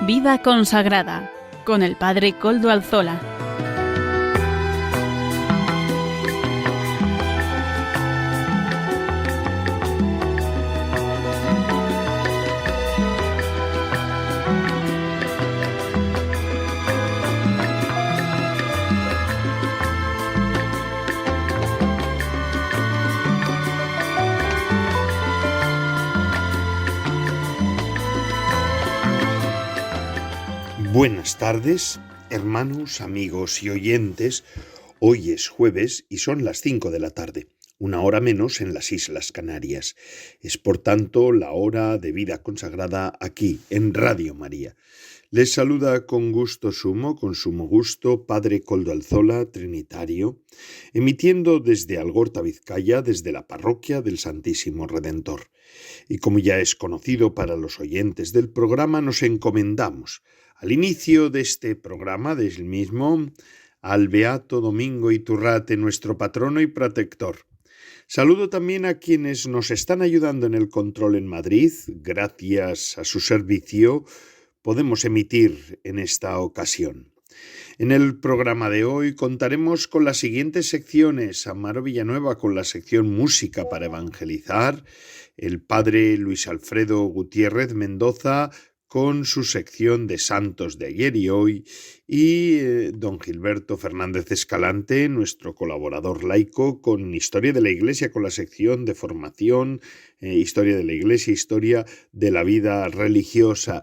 Vida consagrada con el Padre Koldo Alzola. Buenas tardes, hermanos, amigos y oyentes. Hoy es jueves y son las 5 de la tarde, una hora menos en las Islas Canarias. Es por tanto la hora de vida consagrada aquí, en Radio María. Les saluda con sumo gusto, Padre Koldo Alzola, trinitario, emitiendo desde Algorta, Vizcaya, desde la parroquia del Santísimo Redentor. Y como ya es conocido para los oyentes del programa, nos encomendamos al inicio de este programa, del mismo, al Beato Domingo Iturrate, nuestro patrono y protector. Saludo también a quienes nos están ayudando en el control en Madrid. Gracias a su servicio podemos emitir en esta ocasión. En el programa de hoy contaremos con las siguientes secciones: Amaro Villanueva con la sección Música para Evangelizar, el Padre Luis Alfredo Gutiérrez Mendoza con su sección de Santos de ayer y hoy, y don Gilberto Fernández Escalante, nuestro colaborador laico, con Historia de la Iglesia, con la sección de formación, Historia de la Iglesia, Historia de la vida religiosa.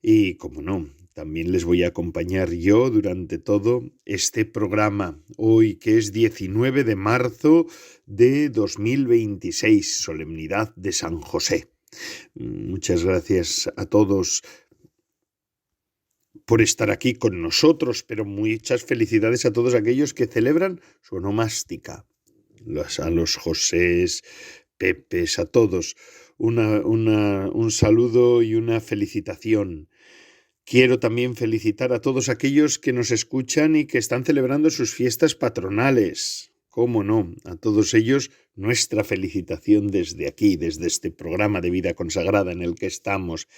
Y, como no, también les voy a acompañar yo durante todo este programa, hoy que es 19 de marzo de 2026, solemnidad de San José. Muchas gracias a todos por estar aquí con nosotros, pero muchas felicidades a todos aquellos que celebran su onomástica, a los Josés, Pepes, a todos. Un saludo y una felicitación. Quiero también felicitar a todos aquellos que nos escuchan y que están celebrando sus fiestas patronales. Cómo no, a todos ellos nuestra felicitación desde aquí, desde este programa de vida consagrada en el que estamos.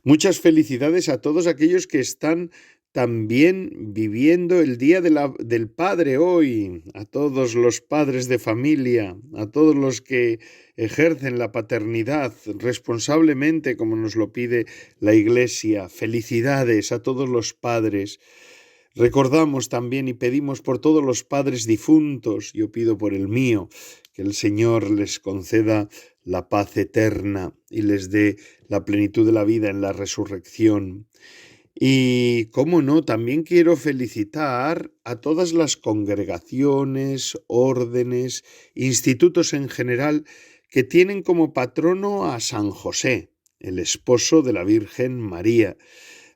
Muchas felicidades a todos aquellos que están también viviendo el Día del Padre hoy, a todos los padres de familia, a todos los que ejercen la paternidad responsablemente como nos lo pide la Iglesia. Felicidades a todos los padres. Recordamos también y pedimos por todos los padres difuntos, yo pido por el mío, que el Señor les conceda la paz eterna y les dé la plenitud de la vida en la resurrección. Y, cómo no, también quiero felicitar a todas las congregaciones, órdenes, institutos en general que tienen como patrono a San José, el esposo de la Virgen María.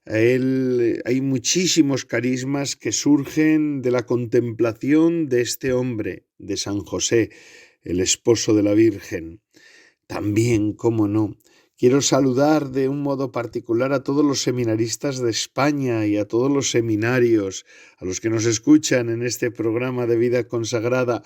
A él hay muchísimos carismas que surgen de la contemplación de este hombre, de San José, el esposo de la Virgen. También, cómo no, quiero saludar de un modo particular a todos los seminaristas de España y a todos los seminarios, a los que nos escuchan en este programa de vida consagrada.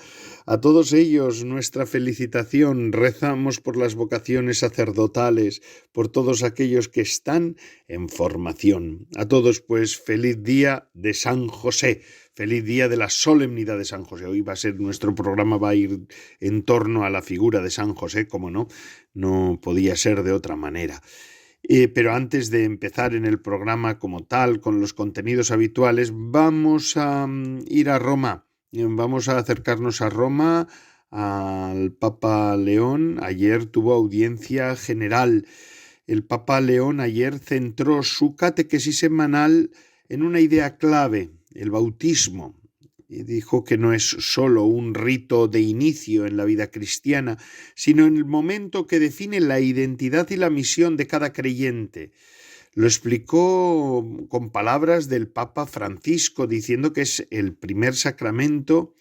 A todos ellos nuestra felicitación. Rezamos por las vocaciones sacerdotales, por todos aquellos que están en formación. A todos, pues, feliz día de San José. Feliz día de la solemnidad de San José. Hoy nuestro programa va a ir en torno a la figura de San José, como no podía ser de otra manera. Pero antes de empezar en el programa como tal, con los contenidos habituales, vamos a ir a Roma. Vamos a acercarnos a Roma, al Papa León. Ayer tuvo audiencia general. El Papa León ayer centró su catequesis semanal en una idea clave: el bautismo. Y dijo que no es solo un rito de inicio en la vida cristiana, sino en el momento que define la identidad y la misión de cada creyente. Lo explicó con palabras del Papa Francisco, diciendo que es el primer sacramento,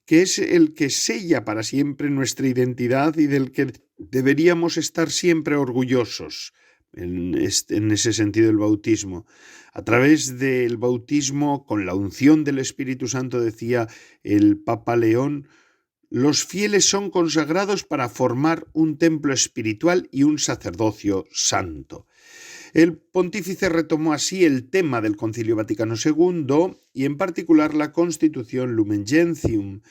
que es el que sella para siempre nuestra identidad y del que deberíamos estar siempre orgullosos. En ese sentido, el bautismo. A través del bautismo, con la unción del Espíritu Santo, decía el Papa León, los fieles son consagrados para formar un templo espiritual y un sacerdocio santo. El pontífice retomó así el tema del Concilio Vaticano II y en particular la Constitución Lumen Gentium,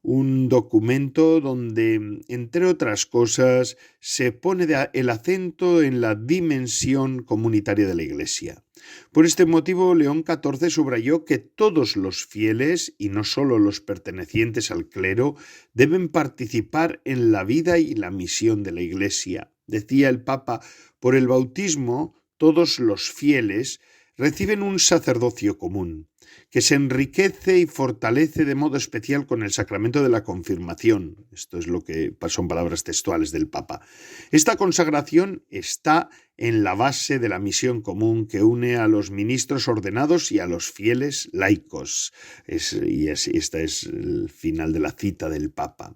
un documento donde, entre otras cosas, se pone el acento en la dimensión comunitaria de la Iglesia. Por este motivo, León XIV subrayó que todos los fieles, y no solo los pertenecientes al clero, deben participar en la vida y la misión de la Iglesia. Decía el Papa, por el bautismo, todos los fieles reciben un sacerdocio común, que se enriquece y fortalece de modo especial con el sacramento de la confirmación. Esto es lo que son palabras textuales del Papa. Esta consagración está en la base de la misión común que une a los ministros ordenados y a los fieles laicos. Esta es el final de la cita del Papa.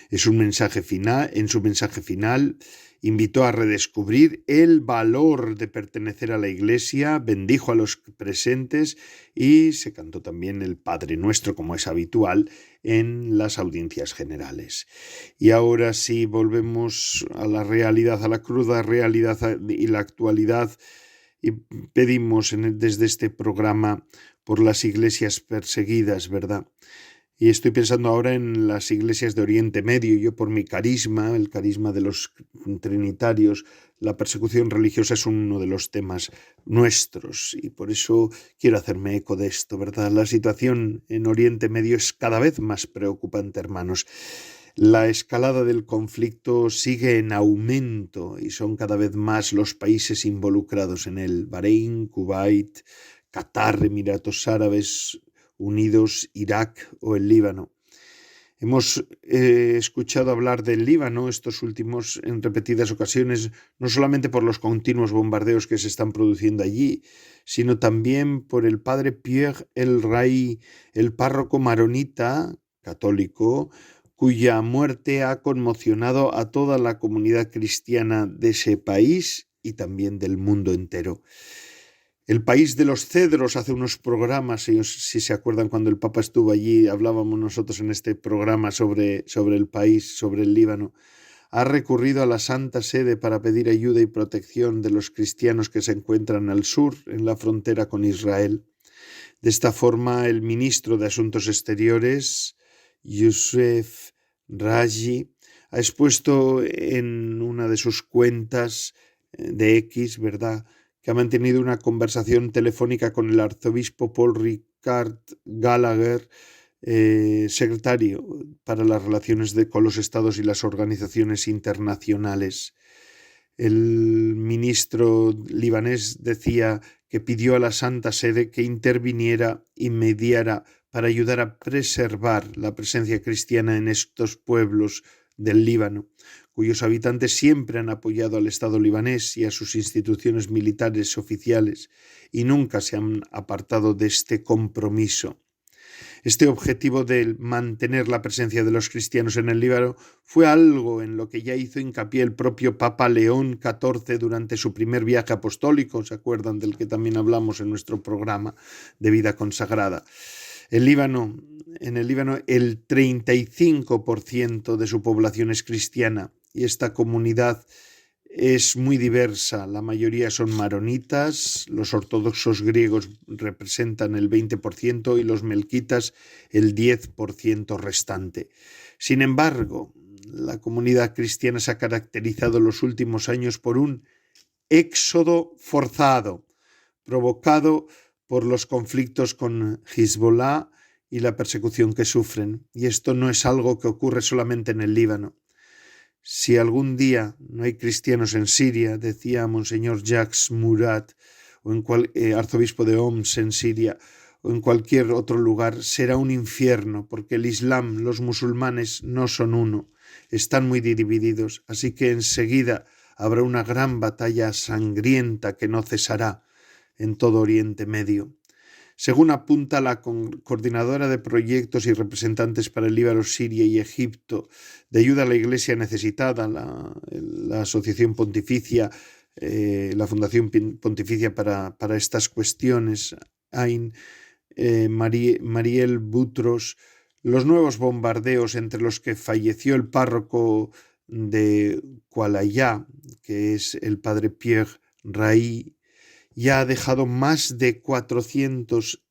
En su mensaje final invitó a redescubrir el valor de pertenecer a la Iglesia, bendijo a los presentes y se cantó también el Padre Nuestro, como es habitual en las audiencias generales. Y ahora sí volvemos a la realidad, a la cruda realidad y la actualidad, y pedimos desde este programa por las iglesias perseguidas, ¿verdad? Y estoy pensando ahora en las iglesias de Oriente Medio. Yo por mi carisma, el carisma de los trinitarios, la persecución religiosa es uno de los temas nuestros y por eso quiero hacerme eco de esto, ¿verdad? La situación en Oriente Medio es cada vez más preocupante, hermanos. La escalada del conflicto sigue en aumento y son cada vez más los países involucrados en él. Bahrein, Kuwait, Qatar, Emiratos Árabes Unidos, Irak o el Líbano. Hemos escuchado hablar del Líbano estos últimos en repetidas ocasiones, no solamente por los continuos bombardeos que se están produciendo allí, sino también por el padre Pierre El Rai, el párroco maronita católico, cuya muerte ha conmocionado a toda la comunidad cristiana de ese país y también del mundo entero. El país de los cedros hace unos programas, si se acuerdan cuando el Papa estuvo allí, hablábamos nosotros en este programa sobre el país, sobre el Líbano. Ha recurrido a la Santa Sede para pedir ayuda y protección de los cristianos que se encuentran al sur, en la frontera con Israel. De esta forma, el ministro de Asuntos Exteriores, Youssef Raji, ha expuesto en una de sus cuentas de X, ¿verdad?, que ha mantenido una conversación telefónica con el arzobispo Paul Ricard Gallagher, secretario para las relaciones con los estados y las organizaciones internacionales. El ministro libanés decía que pidió a la Santa Sede que interviniera y mediara para ayudar a preservar la presencia cristiana en estos pueblos del Líbano, cuyos habitantes siempre han apoyado al Estado libanés y a sus instituciones militares oficiales y nunca se han apartado de este compromiso. Este objetivo de mantener la presencia de los cristianos en el Líbano fue algo en lo que ya hizo hincapié el propio Papa León XIV durante su primer viaje apostólico, ¿se acuerdan del que también hablamos en nuestro programa de vida consagrada? En el Líbano, el 35% de su población es cristiana y esta comunidad es muy diversa. La mayoría son maronitas, los ortodoxos griegos representan el 20% y los melquitas el 10% restante. Sin embargo, la comunidad cristiana se ha caracterizado en los últimos años por un éxodo forzado, provocado por los conflictos con Hezbollah y la persecución que sufren. Y esto no es algo que ocurre solamente en el Líbano. Si algún día no hay cristianos en Siria, decía Monseñor Jacques Murat, arzobispo de Homs en Siria, o en cualquier otro lugar, será un infierno, porque el Islam, los musulmanes, no son uno, están muy divididos, así que enseguida habrá una gran batalla sangrienta que no cesará en todo Oriente Medio. Según apunta la coordinadora de proyectos y representantes para el Líbano, Siria y Egipto de ayuda a la Iglesia necesitada, la Asociación Pontificia, la Fundación Pontificia para estas cuestiones, AIN, Mariel Butros, los nuevos bombardeos entre los que falleció el párroco de Kualayá, que es el padre Pierre raíz ya ha dejado más de 400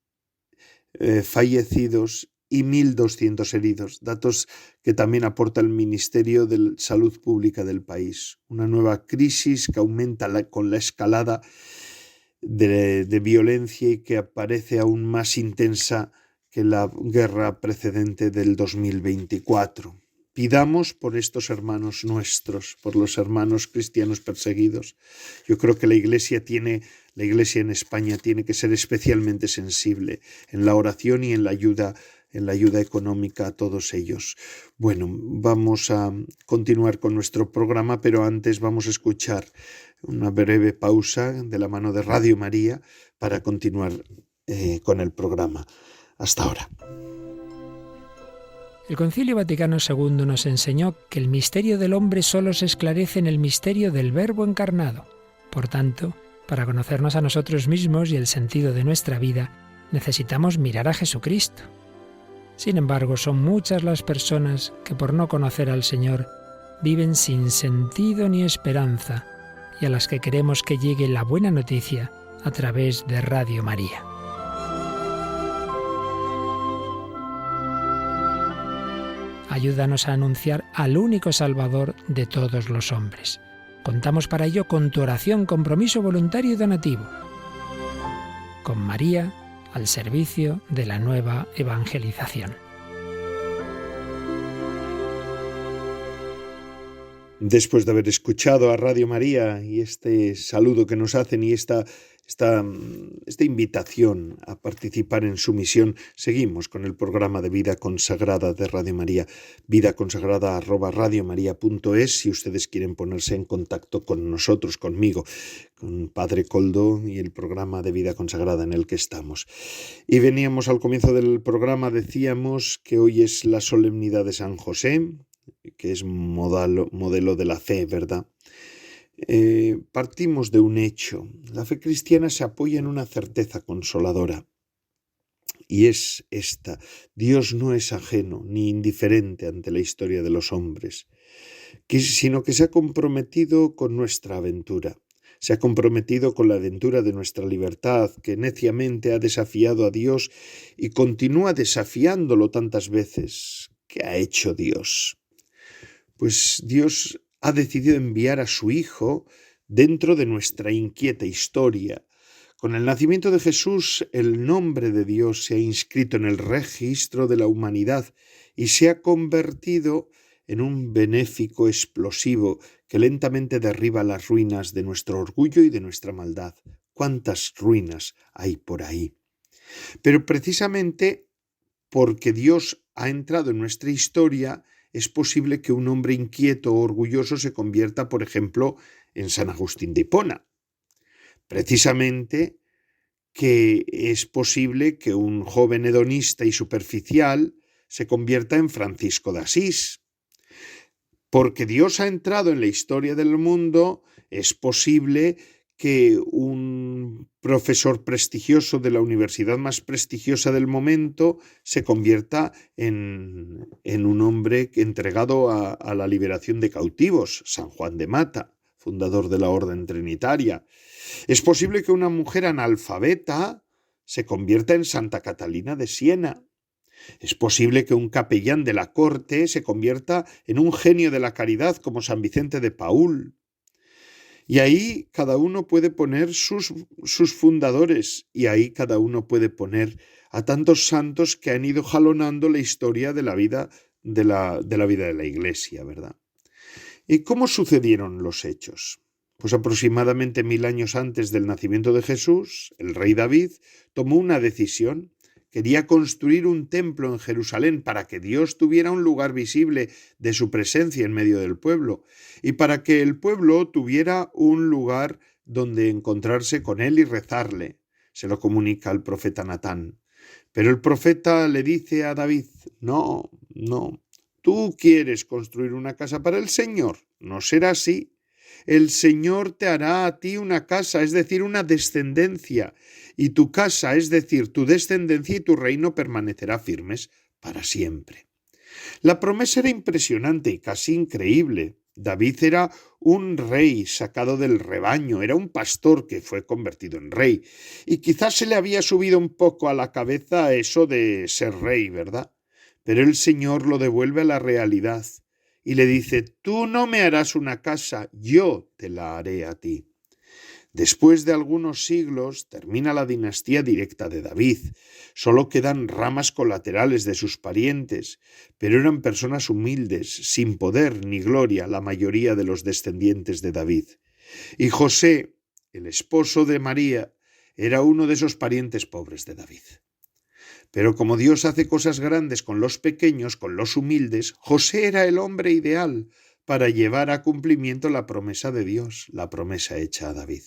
fallecidos y 1.200 heridos, datos que también aporta el Ministerio de Salud Pública del país. Una nueva crisis que aumenta con la escalada de violencia y que parece aún más intensa que la guerra precedente del 2024. Pidamos por estos hermanos nuestros, por los hermanos cristianos perseguidos. Yo creo que la Iglesia en España tiene que ser especialmente sensible en la oración y en la ayuda económica a todos ellos. Bueno, vamos a continuar con nuestro programa, pero antes vamos a escuchar una breve pausa de la mano de Radio María para continuar con el programa. Hasta ahora. El Concilio Vaticano II nos enseñó que el misterio del hombre solo se esclarece en el misterio del Verbo encarnado. Por tanto, para conocernos a nosotros mismos y el sentido de nuestra vida, necesitamos mirar a Jesucristo. Sin embargo, son muchas las personas que por no conocer al Señor viven sin sentido ni esperanza y a las que queremos que llegue la buena noticia a través de Radio María. Ayúdanos a anunciar al único Salvador de todos los hombres. Contamos para ello con tu oración, compromiso voluntario y donativo. Con María, al servicio de la nueva evangelización. Después de haber escuchado a Radio María y este saludo que nos hacen y esta invitación a participar en su misión, seguimos con el programa de Vida Consagrada de Radio María, vidaconsagrada@radiomaria.es, si ustedes quieren ponerse en contacto con nosotros, conmigo, con Padre Koldo y el programa de Vida Consagrada en el que estamos. Y veníamos al comienzo del programa, decíamos que hoy es la solemnidad de San José, que es modelo de la fe, ¿verdad? Partimos de un hecho. La fe cristiana se apoya en una certeza consoladora, y es esta: Dios no es ajeno ni indiferente ante la historia de los hombres, sino que se ha comprometido con nuestra aventura. Se ha comprometido con la aventura de nuestra libertad, que neciamente ha desafiado a Dios y continúa desafiándolo tantas veces. ¿Qué ha hecho Dios? Pues Dios ha decidido enviar a su Hijo dentro de nuestra inquieta historia. Con el nacimiento de Jesús, el nombre de Dios se ha inscrito en el registro de la humanidad y se ha convertido en un benéfico explosivo que lentamente derriba las ruinas de nuestro orgullo y de nuestra maldad. ¿Cuántas ruinas hay por ahí? Pero precisamente porque Dios ha entrado en nuestra historia, es posible que un hombre inquieto o orgulloso se convierta, por ejemplo, en San Agustín de Hipona. Precisamente que es posible que un joven hedonista y superficial se convierta en Francisco de Asís. Porque Dios ha entrado en la historia del mundo, es posible que un profesor prestigioso de la universidad más prestigiosa del momento se convierta en un hombre entregado a la liberación de cautivos, San Juan de Mata, fundador de la Orden Trinitaria. Es posible que una mujer analfabeta se convierta en Santa Catalina de Siena. Es posible que un capellán de la corte se convierta en un genio de la caridad como San Vicente de Paúl. Y ahí cada uno puede poner sus fundadores, y ahí cada uno puede poner a tantos santos que han ido jalonando la historia de la vida de la Iglesia, ¿verdad? ¿Y cómo sucedieron los hechos? Pues aproximadamente 1000 años antes del nacimiento de Jesús, el rey David tomó una decisión. Quería construir un templo en Jerusalén para que Dios tuviera un lugar visible de su presencia en medio del pueblo y para que el pueblo tuviera un lugar donde encontrarse con él y rezarle. Se lo comunica el profeta Natán. Pero el profeta le dice a David: no, tú quieres construir una casa para el Señor, no será así. El Señor te hará a ti una casa, es decir, una descendencia, y tu casa, es decir, tu descendencia y tu reino permanecerá firmes para siempre. La promesa era impresionante y casi increíble. David era un rey sacado del rebaño, era un pastor que fue convertido en rey. Y quizás se le había subido un poco a la cabeza eso de ser rey, ¿verdad? Pero el Señor lo devuelve a la realidad y le dice: tú no me harás una casa, yo te la haré a ti. Después de algunos siglos termina la dinastía directa de David. Solo quedan ramas colaterales de sus parientes, pero eran personas humildes, sin poder ni gloria, la mayoría de los descendientes de David. Y José, el esposo de María, era uno de esos parientes pobres de David. Pero como Dios hace cosas grandes con los pequeños, con los humildes, José era el hombre ideal para llevar a cumplimiento la promesa de Dios, la promesa hecha a David.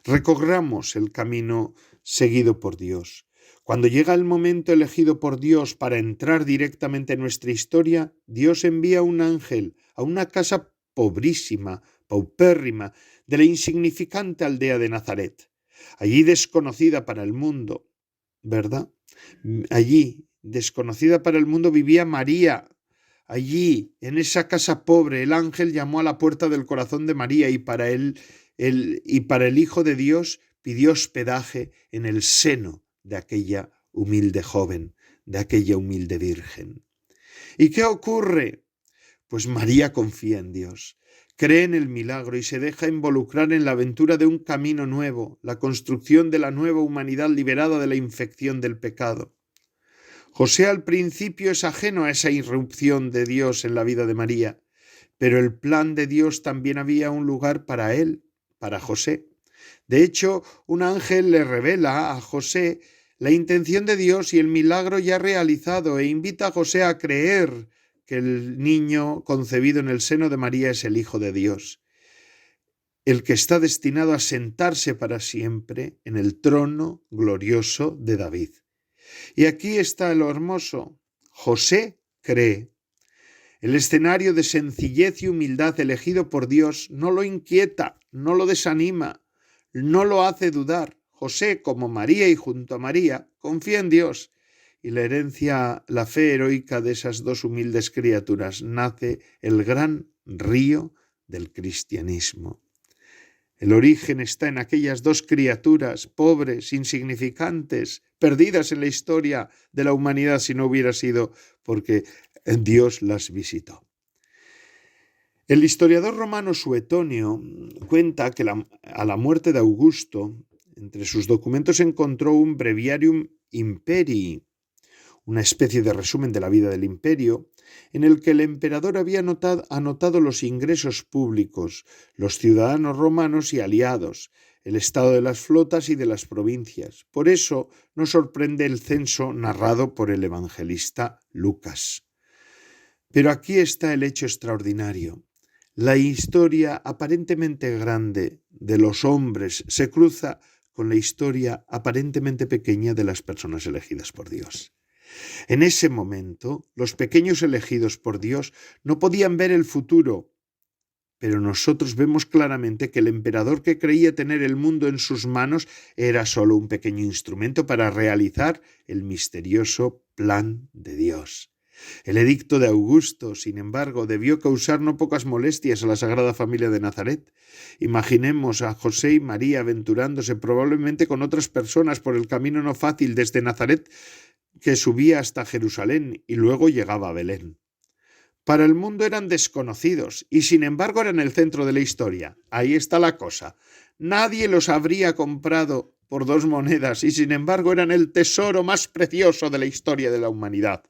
Recorramos el camino seguido por Dios. Cuando llega el momento elegido por Dios para entrar directamente en nuestra historia, Dios envía un ángel a una casa pobrísima, paupérrima, de la insignificante aldea de Nazaret, allí desconocida para el mundo, ¿verdad? Allí, desconocida para el mundo, vivía María. Allí, en esa casa pobre, el ángel llamó a la puerta del corazón de María y para el Hijo de Dios pidió hospedaje en el seno de aquella humilde joven, de aquella humilde virgen. ¿Y qué ocurre? Pues María confía en Dios, cree en el milagro y se deja involucrar en la aventura de un camino nuevo, la construcción de la nueva humanidad liberada de la infección del pecado. José al principio es ajeno a esa irrupción de Dios en la vida de María, pero el plan de Dios también había un lugar para él, para José. De hecho, un ángel le revela a José la intención de Dios y el milagro ya realizado e invita a José a creer que el niño concebido en el seno de María es el Hijo de Dios, el que está destinado a sentarse para siempre en el trono glorioso de David. Y aquí está lo hermoso. José cree. El escenario de sencillez y humildad elegido por Dios no lo inquieta, no lo desanima, no lo hace dudar. José, como María y junto a María, confía en Dios. Y la herencia, la fe heroica de esas dos humildes criaturas, nace el gran río del cristianismo. El origen está en aquellas dos criaturas pobres, insignificantes, perdidas en la historia de la humanidad si no hubiera sido porque Dios las visitó. El historiador romano Suetonio cuenta que a la muerte de Augusto, entre sus documentos encontró un Breviarium Imperii, una especie de resumen de la vida del imperio, en el que el emperador había anotado los ingresos públicos, los ciudadanos romanos y aliados, el estado de las flotas y de las provincias. Por eso nos sorprende el censo narrado por el evangelista Lucas. Pero aquí está el hecho extraordinario. La historia aparentemente grande de los hombres se cruza con la historia aparentemente pequeña de las personas elegidas por Dios. En ese momento, los pequeños elegidos por Dios no podían ver el futuro, pero nosotros vemos claramente que el emperador que creía tener el mundo en sus manos era solo un pequeño instrumento para realizar el misterioso plan de Dios. El edicto de Augusto, sin embargo, debió causar no pocas molestias a la Sagrada Familia de Nazaret. Imaginemos a José y María aventurándose probablemente con otras personas por el camino no fácil desde Nazaret que subía hasta Jerusalén y luego llegaba a Belén. Para el mundo eran desconocidos y sin embargo eran el centro de la historia. Ahí está la cosa. Nadie los habría comprado por 2 monedas y sin embargo eran el tesoro más precioso de la historia de la humanidad.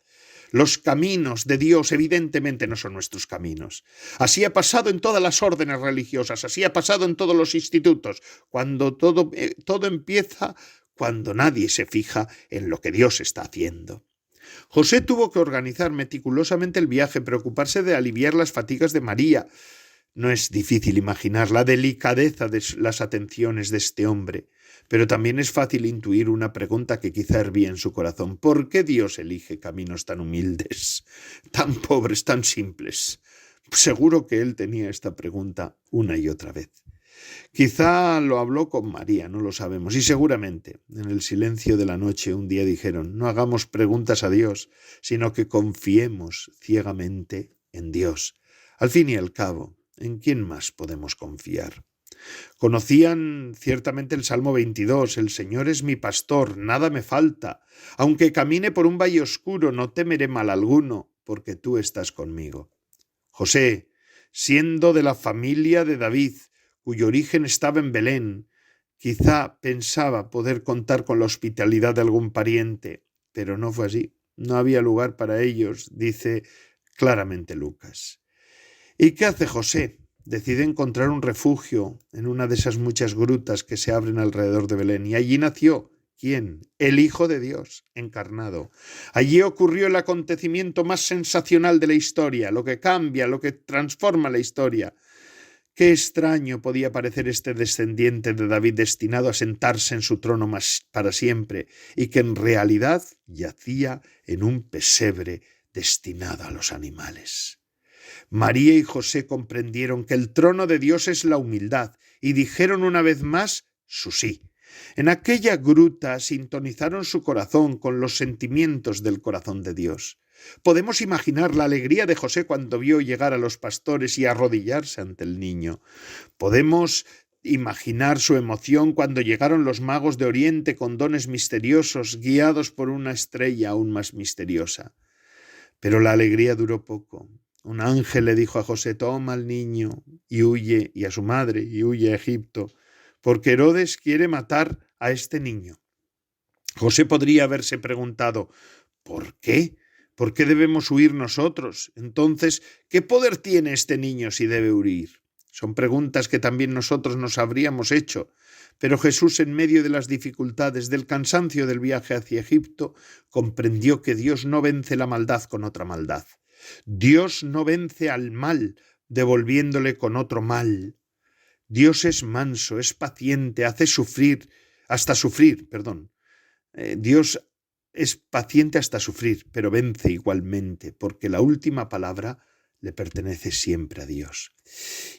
Los caminos de Dios evidentemente no son nuestros caminos. Así ha pasado en todas las órdenes religiosas, así ha pasado en todos los institutos. Cuando todo empieza, cuando nadie se fija en lo que Dios está haciendo. José tuvo que organizar meticulosamente el viaje, preocuparse de aliviar las fatigas de María. No es difícil imaginar la delicadeza de las atenciones de este hombre, pero también es fácil intuir una pregunta que quizá hervía en su corazón. ¿Por qué Dios elige caminos tan humildes, tan pobres, tan simples? Seguro que él tenía esta pregunta una y otra vez. Quizá lo habló con María, no lo sabemos, y seguramente en el silencio de la noche un día dijeron: no hagamos preguntas a Dios, sino que confiemos ciegamente en Dios. Al fin y al cabo, ¿en quién más podemos confiar? Conocían ciertamente el Salmo 22, el Señor es mi pastor, nada me falta. Aunque camine por un valle oscuro, no temeré mal alguno, porque tú estás conmigo. José, siendo de la familia de David, cuyo origen estaba en Belén, quizá pensaba poder contar con la hospitalidad de algún pariente, pero no fue así. No había lugar para ellos, dice claramente Lucas. ¿Y qué hace José? Decide encontrar un refugio en una de esas muchas grutas que se abren alrededor de Belén. Y allí nació, ¿quién? El Hijo de Dios, encarnado. Allí ocurrió el acontecimiento más sensacional de la historia, lo que cambia, lo que transforma la historia. Qué extraño podía parecer este descendiente de David destinado a sentarse en su trono para siempre y que en realidad yacía en un pesebre destinado a los animales. María y José comprendieron que el trono de Dios es la humildad y dijeron una vez más su sí. En aquella gruta sintonizaron su corazón con los sentimientos del corazón de Dios. Podemos imaginar la alegría de José cuando vio llegar a los pastores y arrodillarse ante el niño. Podemos imaginar su emoción cuando llegaron los magos de Oriente con dones misteriosos, guiados por una estrella aún más misteriosa. Pero la alegría duró poco. Un ángel le dijo a José, toma al niño y huye, y a su madre, y huye a Egipto, porque Herodes quiere matar a este niño. José podría haberse preguntado, ¿por qué? ¿Por qué debemos huir nosotros? Entonces, ¿qué poder tiene este niño si debe huir? Son preguntas que también nosotros nos habríamos hecho, pero Jesús, en medio de las dificultades, del cansancio del viaje hacia Egipto, comprendió que Dios no vence la maldad con otra maldad. Dios no vence al mal devolviéndole con otro mal. Dios es manso, es paciente, hace sufrir, hasta sufrir, Dios es paciente hasta sufrir, pero vence igualmente, porque la última palabra le pertenece siempre a Dios.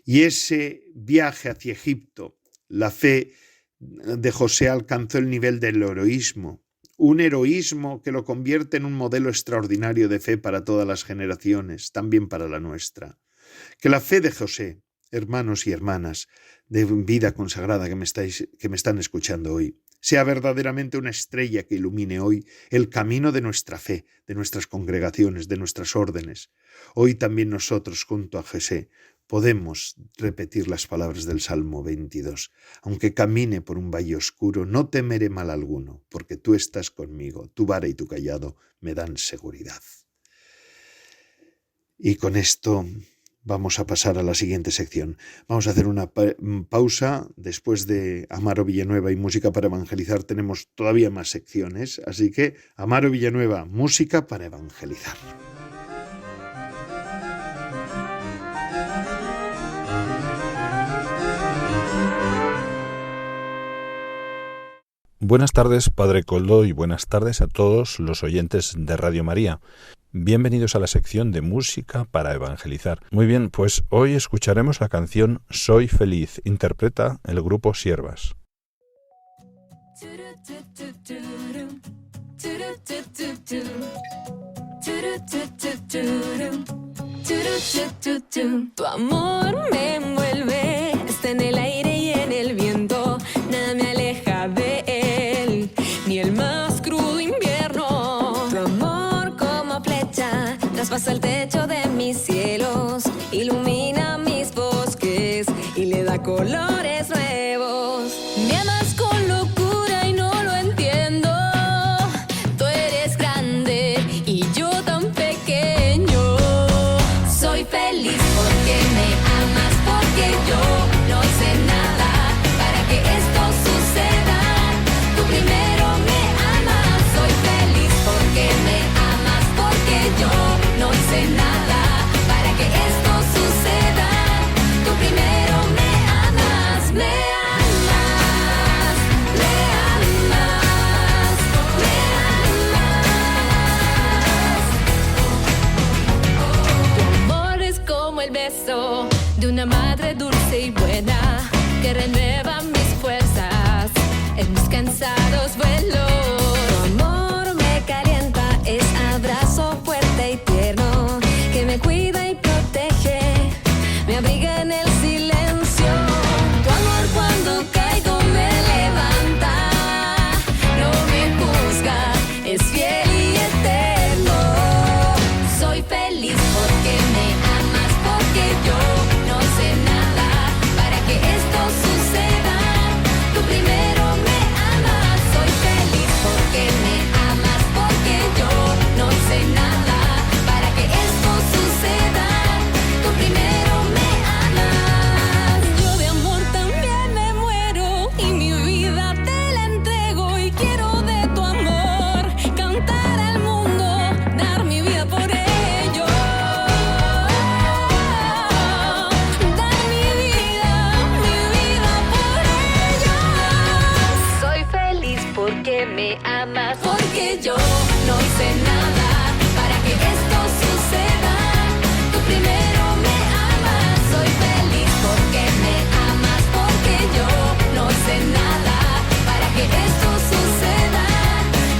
Y ese viaje hacia Egipto, la fe de José alcanzó el nivel del heroísmo, un heroísmo que lo convierte en un modelo extraordinario de fe para todas las generaciones, también para la nuestra. Que la fe de José, hermanos y hermanas de vida consagrada que me están escuchando hoy, sea verdaderamente una estrella que ilumine hoy el camino de nuestra fe, de nuestras congregaciones, de nuestras órdenes. Hoy también nosotros, junto a José, podemos repetir las palabras del Salmo 22. Aunque camine por un valle oscuro, no temeré mal alguno, porque tú estás conmigo, tu vara y tu cayado me dan seguridad. Y con esto vamos a pasar a la siguiente sección. Vamos a hacer una pausa. Después de Amaro Villanueva y Música para Evangelizar tenemos todavía más secciones, así que Amaro Villanueva, Música para Evangelizar. Buenas tardes, Padre Coldo, y buenas tardes a todos los oyentes de Radio María. Bienvenidos a la sección de Música para Evangelizar. Muy bien, pues hoy escucharemos la canción Soy Feliz, interpreta el grupo Siervas. Tu amor me envuelve, está en el aire y en el viento, nada me aleja de él, ni el más crudo invierno. Tu amor como flecha traspasa el techo de mis cielos, ilumina mis bosques y le da colores nuevos. Me amas con locura y no lo entiendo, tú eres grande y yo tan pequeño. Soy feliz porque me amas, porque yo no hice nada para que esto suceda. Tú primero me amas. Soy feliz porque me amas, porque yo no hice nada para que esto suceda. Tú primero me amas. porque yo no hice nada para que esto suceda. Tú primero me amas, soy feliz porque me amas, porque yo no hice nada para que esto suceda.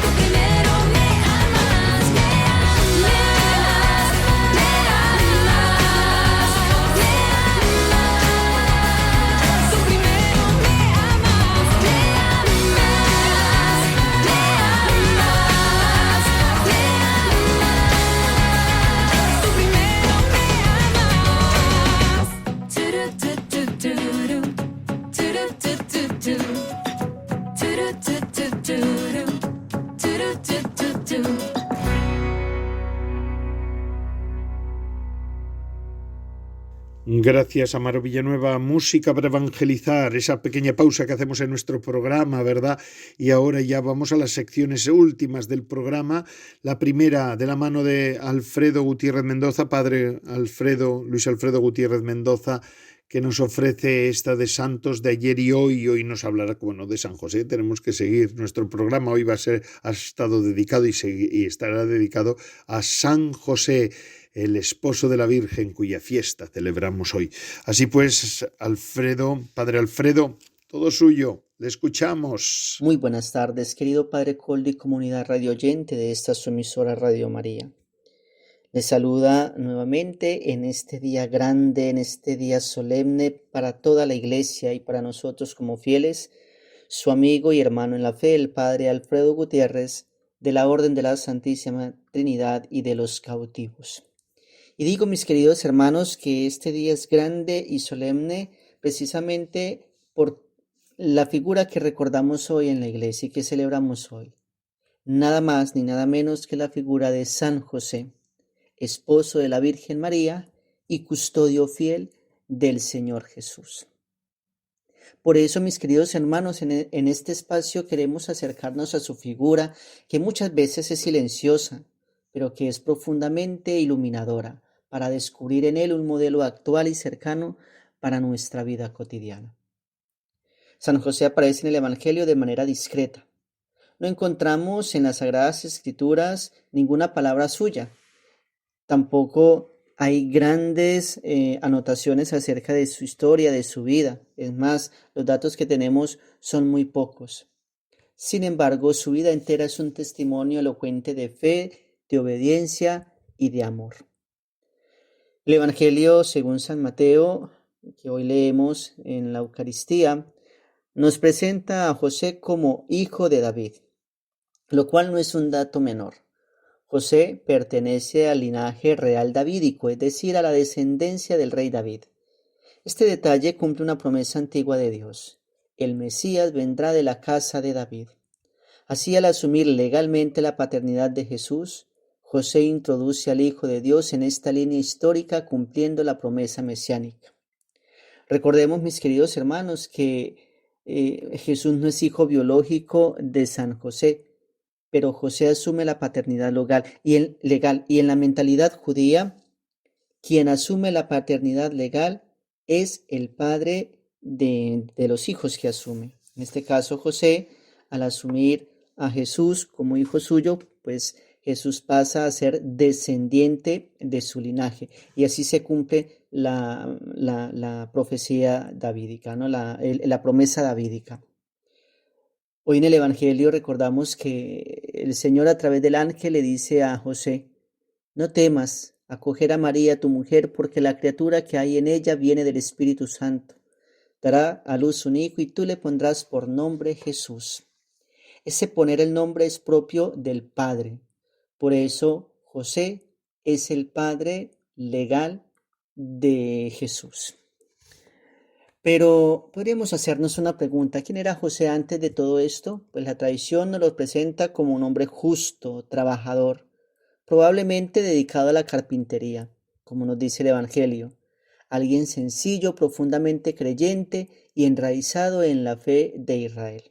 Tú primero me amas, me amas, me amas, me amas. Tú primero me amas, me amas, me amas, me amas. Tú primero me amas. Turu-tu-tu-tu-ru, turu-tu-tu-tu, turu-tu-tu-tu-ru, turu-tu-tu-tu. Gracias, Amaro Villanueva. Música para evangelizar, esa pequeña pausa que hacemos en nuestro programa, ¿verdad? Y ahora ya vamos a las secciones últimas del programa. La primera, de la mano de Alfredo Gutiérrez Mendoza, padre Luis Alfredo Gutiérrez Mendoza, que nos ofrece esta de santos de ayer y hoy. Hoy nos hablará, como no, de San José. Tenemos que seguir nuestro programa. Hoy ha estado dedicado y estará dedicado a San José, el esposo de la Virgen, cuya fiesta celebramos hoy. Así pues, Padre Alfredo, todo suyo, le escuchamos. Muy buenas tardes, querido Padre Coldo y comunidad radio oyente de esta su emisora Radio María. Les saluda nuevamente en este día grande, en este día solemne para toda la Iglesia y para nosotros como fieles, su amigo y hermano en la fe, el Padre Alfredo Gutiérrez, de la Orden de la Santísima Trinidad y de los cautivos. Y digo, mis queridos hermanos, que este día es grande y solemne precisamente por la figura que recordamos hoy en la iglesia y que celebramos hoy. Nada más ni nada menos que la figura de San José, esposo de la Virgen María y custodio fiel del Señor Jesús. Por eso, mis queridos hermanos, en este espacio queremos acercarnos a su figura, que muchas veces es silenciosa, pero que es profundamente iluminadora, para descubrir en él un modelo actual y cercano para nuestra vida cotidiana. San José aparece en el Evangelio de manera discreta. No encontramos en las Sagradas Escrituras ninguna palabra suya. Tampoco hay grandes anotaciones acerca de su historia, de su vida. Es más, los datos que tenemos son muy pocos. Sin embargo, su vida entera es un testimonio elocuente de fe, de obediencia y de amor. El Evangelio según San Mateo, que hoy leemos en la Eucaristía, nos presenta a José como hijo de David, lo cual no es un dato menor. José pertenece al linaje real davídico, es decir, a la descendencia del rey David. Este detalle cumple una promesa antigua de Dios. El Mesías vendrá de la casa de David. Así, al asumir legalmente la paternidad de Jesús, José introduce al Hijo de Dios en esta línea histórica, cumpliendo la promesa mesiánica. Recordemos, mis queridos hermanos, que Jesús no es hijo biológico de San José, pero José asume la paternidad legal. Y en la mentalidad judía, quien asume la paternidad legal es el padre de los hijos que asume. En este caso, José, al asumir a Jesús como hijo suyo, pues Jesús pasa a ser descendiente de su linaje. Y así se cumple la profecía davídica, ¿no? La promesa davídica. Hoy en el Evangelio recordamos que el Señor a través del ángel le dice a José: no temas acoger a María tu mujer, porque la criatura que hay en ella viene del Espíritu Santo. Dará a luz un hijo y tú le pondrás por nombre Jesús. Ese poner el nombre es propio del Padre. Por eso José es el padre legal de Jesús. Pero podríamos hacernos una pregunta: ¿quién era José antes de todo esto? Pues la tradición nos lo presenta como un hombre justo, trabajador, probablemente dedicado a la carpintería, como nos dice el Evangelio. Alguien sencillo, profundamente creyente y enraizado en la fe de Israel.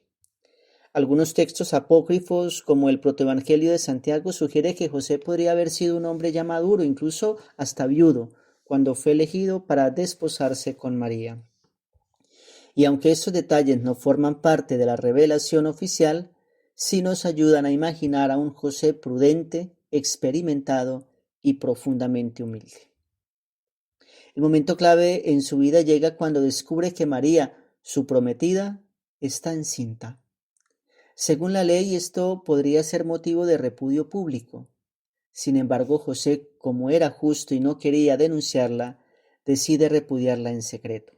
Algunos textos apócrifos, como el protoevangelio de Santiago, sugiere que José podría haber sido un hombre ya maduro, incluso hasta viudo, cuando fue elegido para desposarse con María. Y aunque estos detalles no forman parte de la revelación oficial, sí nos ayudan a imaginar a un José prudente, experimentado y profundamente humilde. El momento clave en su vida llega cuando descubre que María, su prometida, está encinta. Según la ley, esto podría ser motivo de repudio público. Sin embargo, José, como era justo y no quería denunciarla, decide repudiarla en secreto.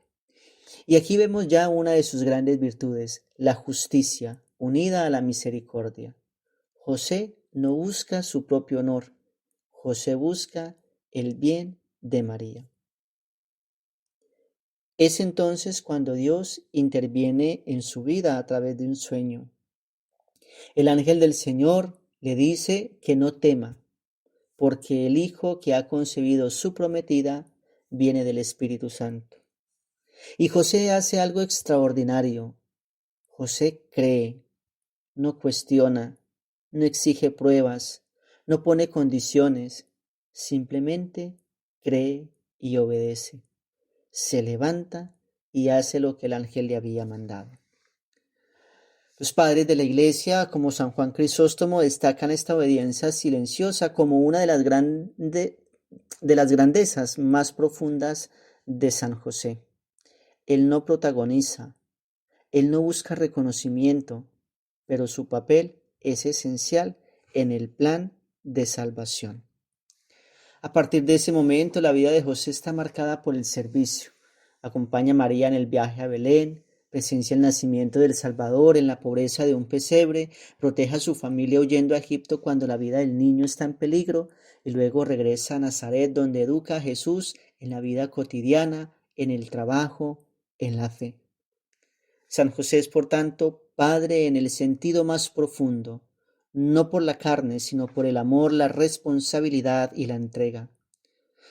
Y aquí vemos ya una de sus grandes virtudes, la justicia, unida a la misericordia. José no busca su propio honor, José busca el bien de María. Es entonces cuando Dios interviene en su vida a través de un sueño. El ángel del Señor le dice que no tema, porque el hijo que ha concebido su prometida viene del Espíritu Santo. Y José hace algo extraordinario. José cree, no cuestiona, no exige pruebas, no pone condiciones, simplemente cree y obedece. Se levanta y hace lo que el ángel le había mandado. Los padres de la Iglesia, como San Juan Crisóstomo, destacan esta obediencia silenciosa como una de las grandezas más profundas de San José. Él no protagoniza, él no busca reconocimiento, pero su papel es esencial en el plan de salvación. A partir de ese momento, la vida de José está marcada por el servicio. Acompaña a María en el viaje a Belén, presencia el nacimiento del Salvador en la pobreza de un pesebre, protege a su familia huyendo a Egipto cuando la vida del niño está en peligro y luego regresa a Nazaret donde educa a Jesús en la vida cotidiana, en el trabajo, en la fe. San José es, por tanto, padre en el sentido más profundo, no por la carne, sino por el amor, la responsabilidad y la entrega.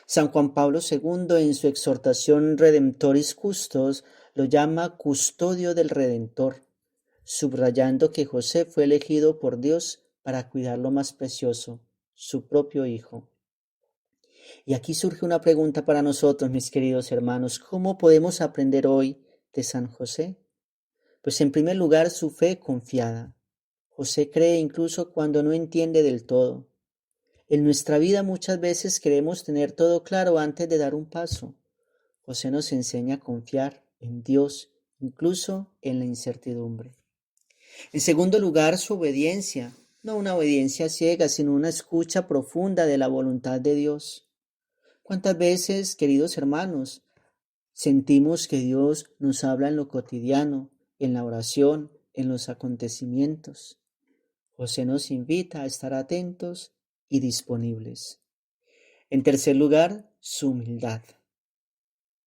San Juan Pablo II, en su exhortación Redemptoris Custos, lo llama custodio del Redentor, subrayando que José fue elegido por Dios para cuidar lo más precioso, su propio hijo. Y aquí surge una pregunta para nosotros, mis queridos hermanos: ¿cómo podemos aprender hoy de San José? Pues en primer lugar, su fe confiada. José cree incluso cuando no entiende del todo. En nuestra vida muchas veces queremos tener todo claro antes de dar un paso. José nos enseña a confiar en Dios, incluso en la incertidumbre. En segundo lugar, su obediencia. No una obediencia ciega, sino una escucha profunda de la voluntad de Dios. ¿Cuántas veces, queridos hermanos, sentimos que Dios nos habla en lo cotidiano, en la oración, en los acontecimientos? José nos invita a estar atentos y disponibles. En tercer lugar, su humildad.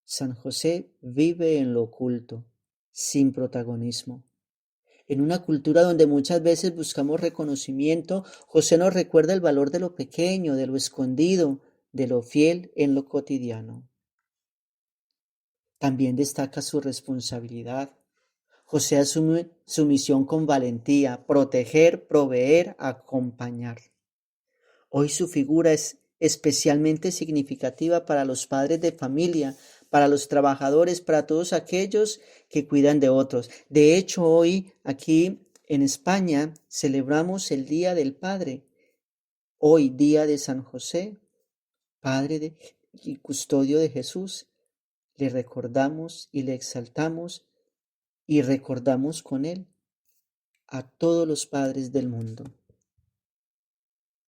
San José vive en lo oculto, sin protagonismo. En una cultura donde muchas veces buscamos reconocimiento, José nos recuerda el valor de lo pequeño, de lo escondido, de lo fiel en lo cotidiano. También destaca su responsabilidad. José asume su misión con valentía: proteger, proveer, acompañar. Hoy su figura es especialmente significativa para los padres de familia, para los trabajadores, para todos aquellos que cuidan de otros. De hecho, hoy aquí en España celebramos el Día del Padre. Hoy, Día de San José, Padre y custodio de Jesús. Le recordamos y le exaltamos y recordamos con él a todos los padres del mundo.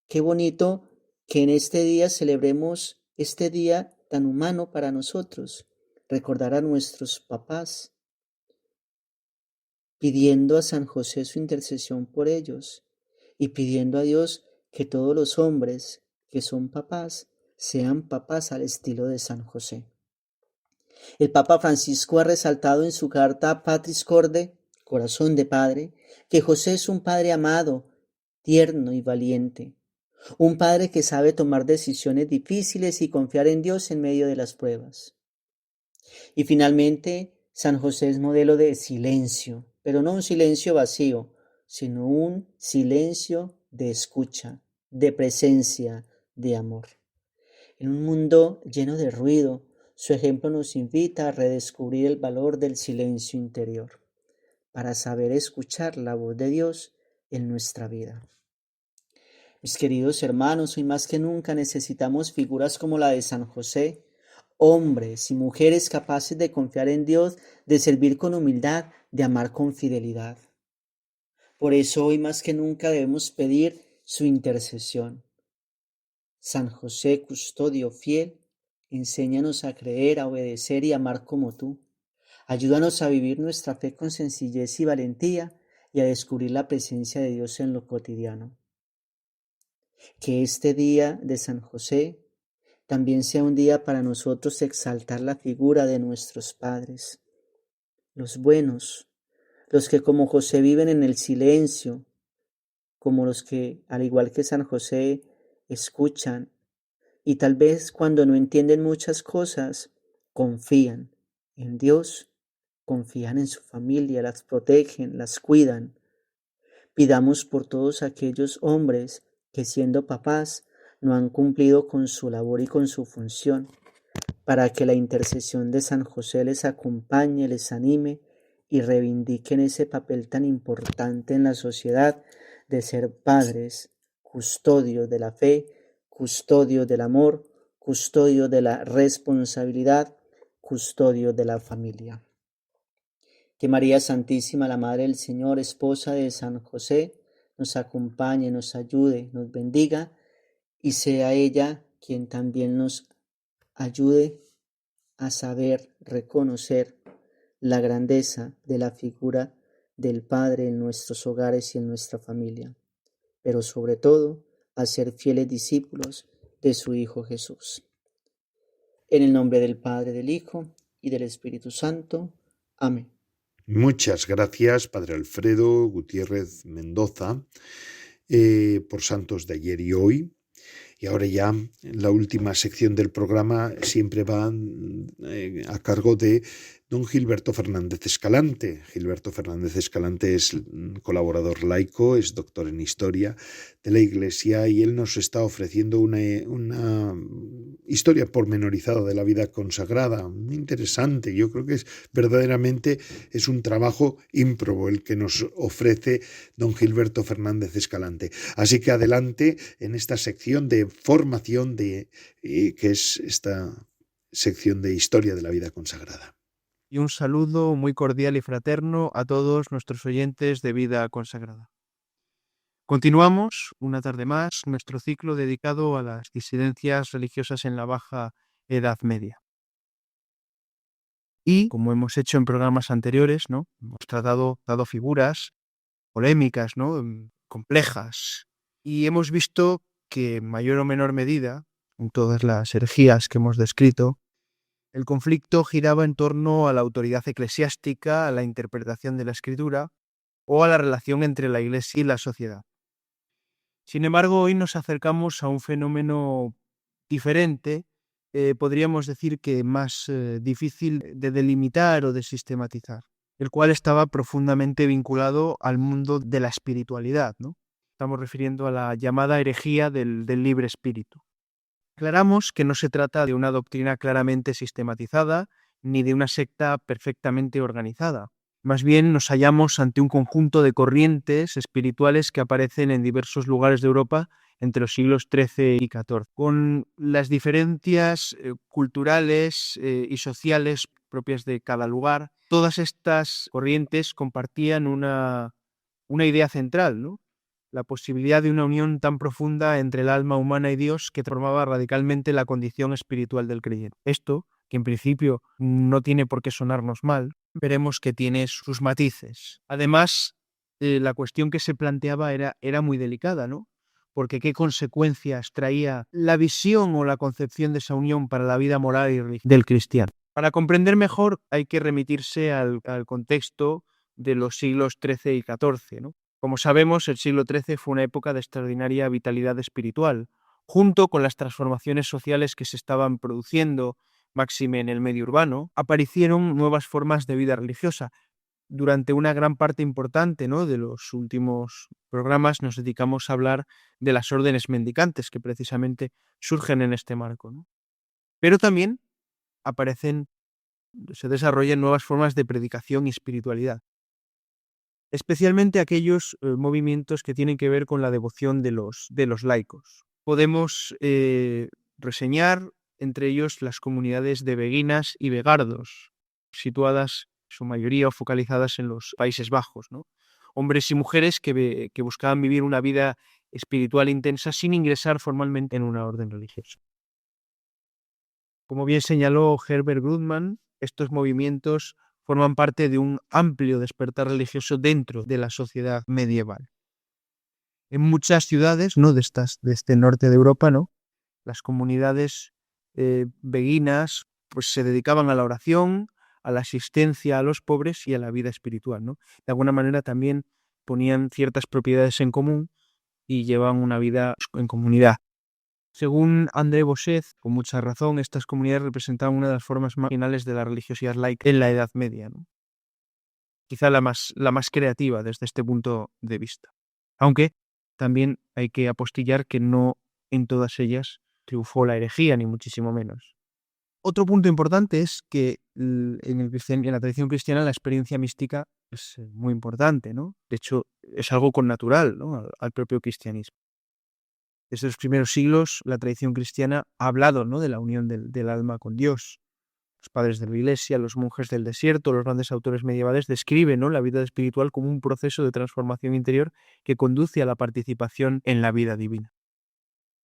Qué bonito que en este día celebremos este día tan humano para nosotros, recordar a nuestros papás, pidiendo a San José su intercesión por ellos y pidiendo a Dios que todos los hombres que son papás sean papás al estilo de San José. El Papa Francisco ha resaltado en su carta Patris Corde, Corazón de Padre, que José es un padre amado, tierno y valiente. Un padre que sabe tomar decisiones difíciles y confiar en Dios en medio de las pruebas. Y finalmente, San José es modelo de silencio, pero no un silencio vacío, sino un silencio de escucha, de presencia, de amor. En un mundo lleno de ruido, su ejemplo nos invita a redescubrir el valor del silencio interior. Para saber escuchar la voz de Dios, en nuestra vida. Mis queridos hermanos, hoy más que nunca necesitamos figuras como la de San José, hombres y mujeres capaces de confiar en Dios, de servir con humildad, de amar con fidelidad. Por eso hoy más que nunca debemos pedir su intercesión. San José, custodio fiel, enséñanos a creer, a obedecer y amar como tú. Ayúdanos a vivir nuestra fe con sencillez y valentía y a descubrir la presencia de Dios en lo cotidiano. Que este día de San José también sea un día para nosotros exaltar la figura de nuestros padres, los buenos, los que como José viven en el silencio, como los que, al igual que San José, escuchan y tal vez cuando no entienden muchas cosas, confían en Dios, confían en su familia, las protegen, las cuidan. Pidamos por todos aquellos hombres que siendo papás no han cumplido con su labor y con su función, para que la intercesión de San José les acompañe, les anime y reivindiquen ese papel tan importante en la sociedad de ser padres, custodios de la fe, custodios del amor, custodios de la responsabilidad, custodios de la familia. Que María Santísima, la Madre del Señor, esposa de San José, nos acompañe, nos ayude, nos bendiga y sea ella quien también nos ayude a saber reconocer la grandeza de la figura del Padre en nuestros hogares y en nuestra familia, pero sobre todo a ser fieles discípulos de su Hijo Jesús. En el nombre del Padre, del Hijo y del Espíritu Santo. Amén. Muchas gracias, Padre Alfredo Gutiérrez Mendoza, por santos de ayer y hoy. Y ahora ya la última sección del programa siempre va a cargo de don Gilberto Fernández Escalante. Gilberto Fernández Escalante es colaborador laico, es doctor en historia de la Iglesia y él nos está ofreciendo una historia pormenorizada de la vida consagrada, muy interesante. Yo creo que verdaderamente es un trabajo ímprobo el que nos ofrece don Gilberto Fernández Escalante. Así que adelante en esta sección de formación que es esta sección de historia de la vida consagrada. Y un saludo muy cordial y fraterno a todos nuestros oyentes de Vida Consagrada. Continuamos, una tarde más, nuestro ciclo dedicado a las disidencias religiosas en la Baja Edad Media. Y, como hemos hecho en programas anteriores, ¿no?, hemos dado figuras polémicas, ¿no?, complejas, y hemos visto que en mayor o menor medida, en todas las herejías que hemos descrito, el conflicto giraba en torno a la autoridad eclesiástica, a la interpretación de la Escritura o a la relación entre la Iglesia y la sociedad. Sin embargo, hoy nos acercamos a un fenómeno diferente, podríamos decir que más difícil de delimitar o de sistematizar, el cual estaba profundamente vinculado al mundo de la espiritualidad, ¿no? Estamos refiriendo a la llamada herejía del libre espíritu. Aclaramos que no se trata de una doctrina claramente sistematizada ni de una secta perfectamente organizada. Más bien nos hallamos ante un conjunto de corrientes espirituales que aparecen en diversos lugares de Europa entre los siglos XIII y XIV, con las diferencias culturales y sociales propias de cada lugar. Todas estas corrientes compartían una idea central, ¿no?, la posibilidad de una unión tan profunda entre el alma humana y Dios que transformaba radicalmente la condición espiritual del creyente. Esto, que en principio no tiene por qué sonarnos mal, veremos que tiene sus matices. Además, la cuestión que se planteaba era muy delicada, ¿no?, porque qué consecuencias traía la visión o la concepción de esa unión para la vida moral y religiosa del cristiano. Para comprender mejor hay que remitirse al contexto de los siglos XIII y XIV, ¿no? Como sabemos, el siglo XIII fue una época de extraordinaria vitalidad espiritual, junto con las transformaciones sociales que se estaban produciendo, máxime en el medio urbano, aparecieron nuevas formas de vida religiosa. Durante una gran parte importante, ¿no?, de los últimos programas nos dedicamos a hablar de las órdenes mendicantes que precisamente surgen en este marco, ¿no? Pero también se desarrollan nuevas formas de predicación y espiritualidad. especialmente aquellos movimientos que tienen que ver con la devoción de los laicos. Podemos reseñar entre ellos las comunidades de beguinas y vegardos, situadas en su mayoría o focalizadas en los Países Bajos, ¿no? Hombres y mujeres que buscaban vivir una vida espiritual intensa sin ingresar formalmente en una orden religiosa. Como bien señaló Herbert Grundmann, estos movimientos forman parte de un amplio despertar religioso dentro de la sociedad medieval. En muchas ciudades, no de este norte de Europa, ¿no?, las comunidades beguinas pues se dedicaban a la oración, a la asistencia a los pobres y a la vida espiritual, ¿no? De alguna manera también ponían ciertas propiedades en común y llevaban una vida en comunidad. Según André Bosset, con mucha razón, estas comunidades representaban una de las formas marginales de la religiosidad laica en la Edad Media, ¿no? Quizá la más creativa desde este punto de vista. Aunque también hay que apostillar que no en todas ellas triunfó la herejía, ni muchísimo menos. Otro punto importante es que en la tradición cristiana la experiencia mística es muy importante, ¿no? De hecho, es algo connatural, ¿no?, al propio cristianismo. Desde los primeros siglos, la tradición cristiana ha hablado, ¿no?, de la unión del alma con Dios. Los padres de la Iglesia, los monjes del desierto, los grandes autores medievales describen, ¿no?, la vida espiritual como un proceso de transformación interior que conduce a la participación en la vida divina.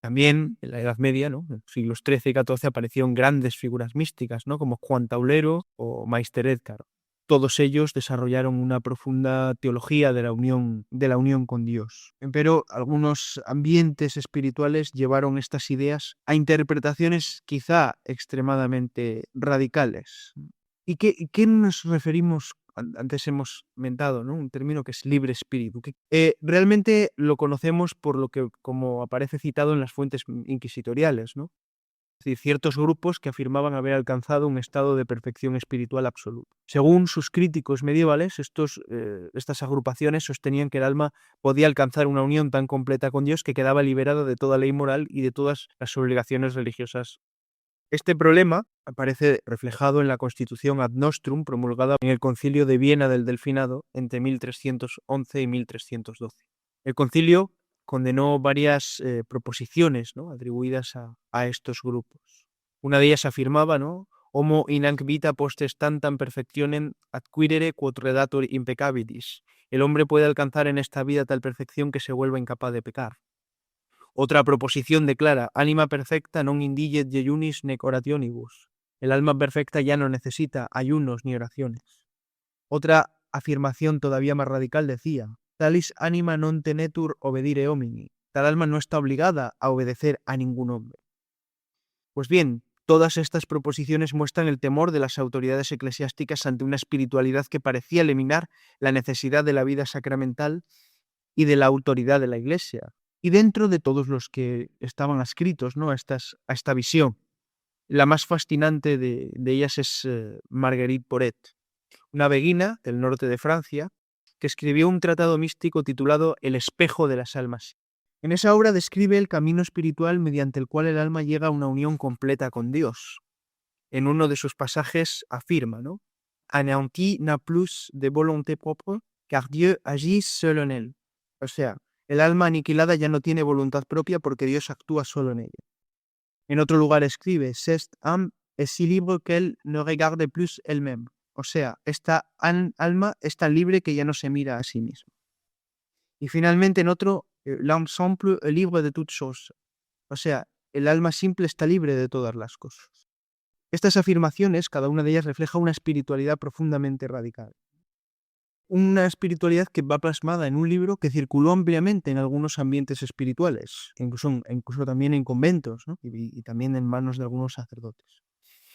También en la Edad Media, ¿no?, en los siglos XIII y XIV, aparecieron grandes figuras místicas, ¿no?, como Juan Taulero o Meister Eckhart. Todos ellos desarrollaron una profunda teología de la unión con Dios. Pero algunos ambientes espirituales llevaron estas ideas a interpretaciones quizá extremadamente radicales. ¿Y qué nos referimos? Antes hemos mentado, ¿no?, un término que es libre espíritu. Realmente lo conocemos por lo que, como aparece citado en las fuentes inquisitoriales, ¿no? Es decir, ciertos grupos que afirmaban haber alcanzado un estado de perfección espiritual absoluto. Según sus críticos medievales, estas agrupaciones sostenían que el alma podía alcanzar una unión tan completa con Dios que quedaba liberada de toda ley moral y de todas las obligaciones religiosas. Este problema aparece reflejado en la Constitución Ad Nostrum promulgada en el Concilio de Viena del Delfinado entre 1311 y 1312. El concilio condenó varias proposiciones, ¿no?, atribuidas a estos grupos. Una de ellas afirmaba, ¿no?, homo inanc vita postes tantam perfectionem adquirere quod redator impeccabilis. El hombre puede alcanzar en esta vida tal perfección que se vuelva incapaz de pecar. Otra proposición declara, anima perfecta non indiget jejunis nec orationibus. El alma perfecta ya no necesita ayunos ni oraciones. Otra afirmación todavía más radical decía, talis anima non tenetur obedire homini. Tal alma no está obligada a obedecer a ningún hombre. Pues bien, todas estas proposiciones muestran el temor de las autoridades eclesiásticas ante una espiritualidad que parecía eliminar la necesidad de la vida sacramental y de la autoridad de la Iglesia. Y dentro de todos los que estaban adscritos, ¿no?, a esta visión, la más fascinante de ellas es Marguerite Porete, una beguina del norte de Francia, que escribió un tratado místico titulado El espejo de las almas. En esa obra describe el camino espiritual mediante el cual el alma llega a una unión completa con Dios. En uno de sus pasajes afirma, ¿no?, anéanti n'a plus de volonté propre, car Dieu agit seul en elle. O sea, el alma aniquilada ya no tiene voluntad propia porque Dios actúa solo en ella. En otro lugar escribe, cette âme est si libre qu'elle ne regarde plus elle-même. O sea, esta alma es tan libre que ya no se mira a sí misma. Y finalmente en otro, l'âme simple est libre de toutes choses. O sea, el alma simple está libre de todas las cosas. Estas afirmaciones, cada una de ellas refleja una espiritualidad profundamente radical. Una espiritualidad que va plasmada en un libro que circuló ampliamente en algunos ambientes espirituales, incluso también en conventos, ¿no?, y también en manos de algunos sacerdotes.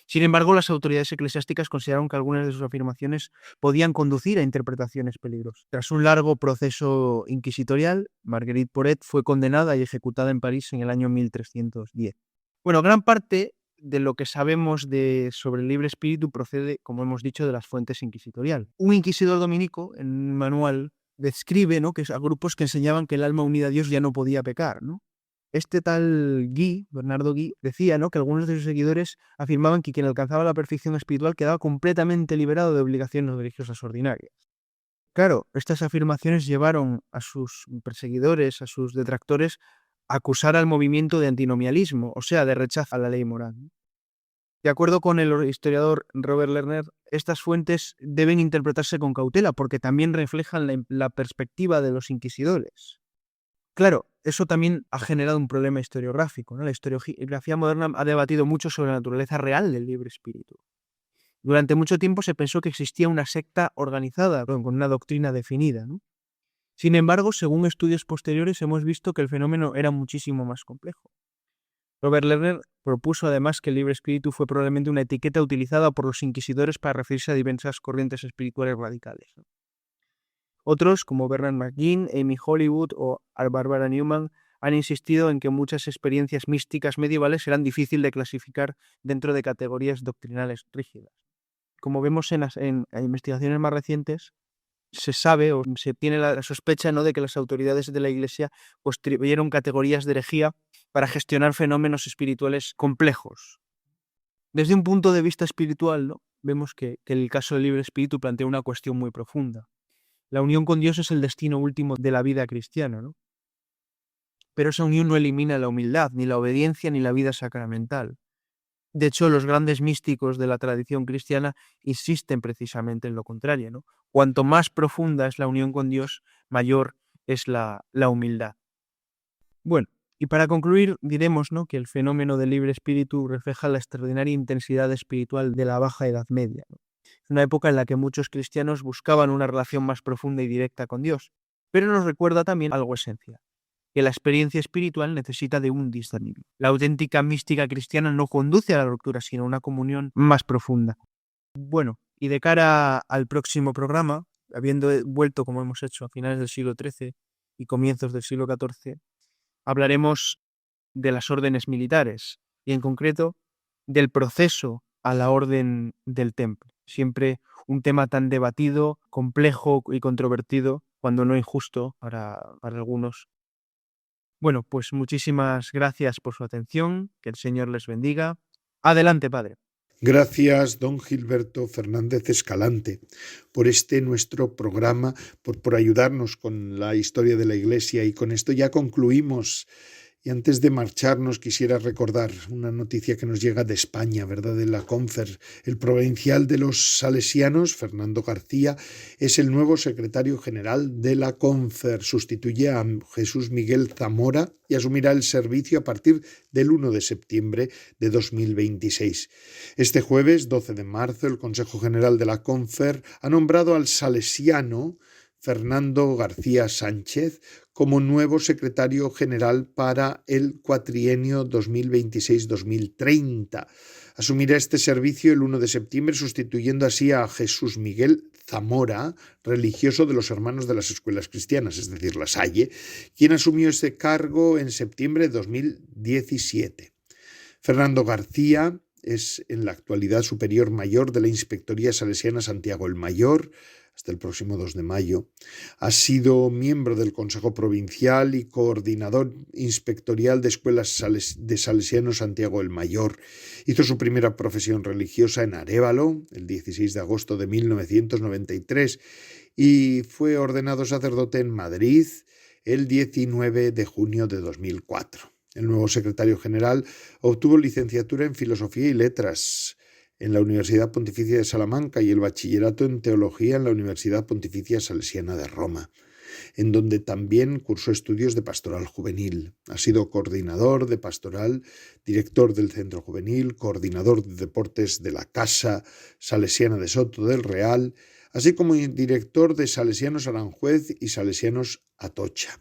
Sin embargo, las autoridades eclesiásticas consideraron que algunas de sus afirmaciones podían conducir a interpretaciones peligrosas. Tras un largo proceso inquisitorial, Marguerite Porete fue condenada y ejecutada en París en el año 1310. Bueno, gran parte de lo que sabemos sobre el libre espíritu procede, como hemos dicho, de las fuentes inquisitoriales. Un inquisidor dominico, en un manual, describe, ¿no?, que a grupos que enseñaban que el alma unida a Dios ya no podía pecar, ¿no? Este tal Guy, Bernardo Guy, decía, ¿no?, que algunos de sus seguidores afirmaban que quien alcanzaba la perfección espiritual quedaba completamente liberado de obligaciones religiosas ordinarias. Claro, estas afirmaciones llevaron a sus perseguidores, a sus detractores, a acusar al movimiento de antinomialismo, o sea, de rechazo a la ley moral. De acuerdo con el historiador Robert Lerner, estas fuentes deben interpretarse con cautela porque también reflejan la perspectiva de los inquisidores. Claro, eso también ha generado un problema historiográfico, ¿no? La historiografía moderna ha debatido mucho sobre la naturaleza real del libre espíritu. Durante mucho tiempo se pensó que existía una secta organizada con una doctrina definida, ¿no? Sin embargo, según estudios posteriores, hemos visto que el fenómeno era muchísimo más complejo. Robert Lerner propuso además que el libre espíritu fue probablemente una etiqueta utilizada por los inquisidores para referirse a diversas corrientes espirituales radicales, ¿no? Otros, como Bernard McGinn, Amy Hollywood o Barbara Newman, han insistido en que muchas experiencias místicas medievales eran difíciles de clasificar dentro de categorías doctrinales rígidas. Como vemos en investigaciones más recientes, se sabe o se tiene la sospecha, ¿no?, de que las autoridades de la Iglesia construyeron categorías de herejía para gestionar fenómenos espirituales complejos. Desde un punto de vista espiritual, ¿no?, vemos que el caso del libre espíritu plantea una cuestión muy profunda. La unión con Dios es el destino último de la vida cristiana, ¿no? Pero esa unión no elimina la humildad, ni la obediencia, ni la vida sacramental. De hecho, los grandes místicos de la tradición cristiana insisten precisamente en lo contrario, ¿no? Cuanto más profunda es la unión con Dios, mayor es la humildad. Bueno, y para concluir, diremos, ¿no?, que el fenómeno del libre espíritu refleja la extraordinaria intensidad espiritual de la Baja Edad Media, ¿no? Es una época en la que muchos cristianos buscaban una relación más profunda y directa con Dios, pero nos recuerda también algo esencial, que la experiencia espiritual necesita de un discernimiento. La auténtica mística cristiana no conduce a la ruptura, sino a una comunión más profunda. Bueno, y de cara al próximo programa, habiendo vuelto, como hemos hecho, a finales del siglo XIII y comienzos del siglo XIV, hablaremos de las órdenes militares y, en concreto, del proceso a la orden del Temple. Siempre un tema tan debatido, complejo y controvertido, cuando no injusto para algunos. Bueno, pues muchísimas gracias por su atención, que el Señor les bendiga. Adelante, Padre. Gracias, don Gilberto Fernández Escalante, por este nuestro programa, por ayudarnos con la historia de la Iglesia. Y con esto ya concluimos. Y antes de marcharnos quisiera recordar una noticia que nos llega de España, ¿verdad?, de la Confer. El provincial de los salesianos, Fernando García, es el nuevo secretario general de la Confer. Sustituye a Jesús Miguel Zamora y asumirá el servicio a partir del 1 de septiembre de 2026. Este jueves, 12 de marzo, el Consejo General de la Confer ha nombrado al salesiano Fernando García Sánchez como nuevo secretario general para el cuatrienio 2026-2030. Asumirá este servicio el 1 de septiembre, sustituyendo así a Jesús Miguel Zamora, religioso de los Hermanos de las Escuelas Cristianas, es decir, La Salle, quien asumió este cargo en septiembre de 2017. Fernando García es en la actualidad superior mayor de la Inspectoría Salesiana Santiago el Mayor, hasta el próximo 2 de mayo. Ha sido miembro del Consejo Provincial y coordinador inspectorial de Escuelas de Salesianos Santiago el Mayor. Hizo su primera profesión religiosa en Arévalo, el 16 de agosto de 1993, y fue ordenado sacerdote en Madrid el 19 de junio de 2004. El nuevo secretario general obtuvo licenciatura en Filosofía y Letras en la Universidad Pontificia de Salamanca y el bachillerato en Teología en la Universidad Pontificia Salesiana de Roma, en donde también cursó estudios de pastoral juvenil. Ha sido coordinador de pastoral, director del Centro Juvenil, coordinador de deportes de la Casa Salesiana de Soto del Real, así como director de Salesianos Aranjuez y Salesianos Atocha.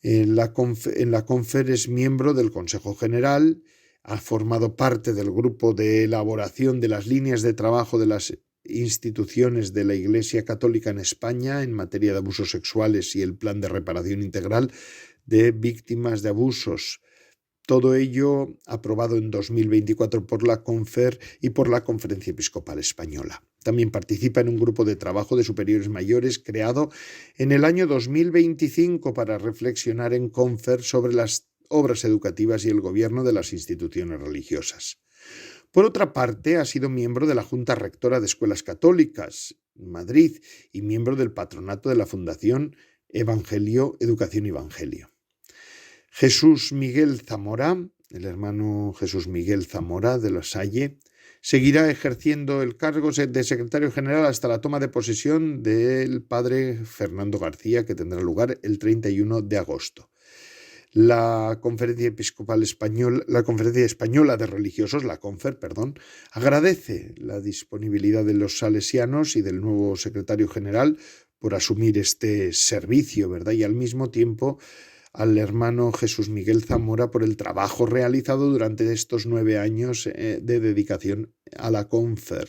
En la Confer es miembro del Consejo General. Ha formado parte del grupo de elaboración de las líneas de trabajo de las instituciones de la Iglesia Católica en España en materia de abusos sexuales y el plan de reparación integral de víctimas de abusos. Todo ello aprobado en 2024 por la Confer y por la Conferencia Episcopal Española. También participa en un grupo de trabajo de superiores mayores creado en el año 2025 para reflexionar en Confer sobre las obras educativas y el gobierno de las instituciones religiosas. Por otra parte, ha sido miembro de la Junta Rectora de Escuelas Católicas Madrid, y miembro del patronato de la Fundación Evangelio, Educación y Evangelio. Jesús Miguel Zamora, el hermano Jesús Miguel Zamora de La Salle, seguirá ejerciendo el cargo de secretario general hasta la toma de posesión del padre Fernando García, que tendrá lugar el 31 de agosto. La Conferencia Española de Religiosos, la CONFER, agradece la disponibilidad de los salesianos y del nuevo secretario general por asumir este servicio, ¿verdad? Y al mismo tiempo al hermano Jesús Miguel Zamora por el trabajo realizado durante estos 9 años de dedicación a la CONFER.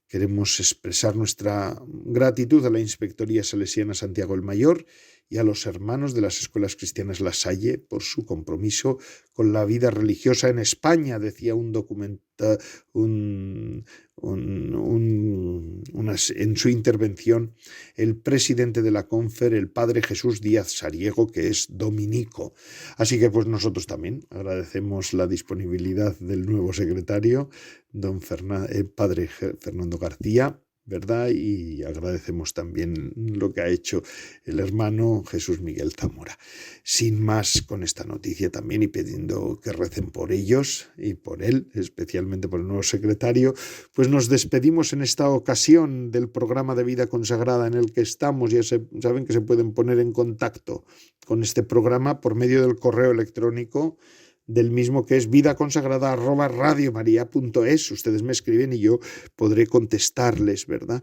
Queremos expresar nuestra gratitud a la Inspectoría Salesiana Santiago el Mayor y a los hermanos de las escuelas cristianas La Salle por su compromiso con la vida religiosa en España, decía en su intervención el presidente de la CONFER, el padre Jesús Díaz Sariego, que es dominico. Así que pues nosotros también agradecemos la disponibilidad del nuevo secretario, padre Fernando García, ¿verdad? Y agradecemos también lo que ha hecho el hermano Jesús Miguel Zamora. Sin más, con esta noticia también y pidiendo que recen por ellos y por él, especialmente por el nuevo secretario, pues nos despedimos en esta ocasión del programa de Vida Consagrada en el que estamos. Ya saben que se pueden poner en contacto con este programa por medio del correo electrónico del mismo, que es vidaconsagrada@radiomaria.es. Ustedes me escriben y yo podré contestarles, ¿verdad?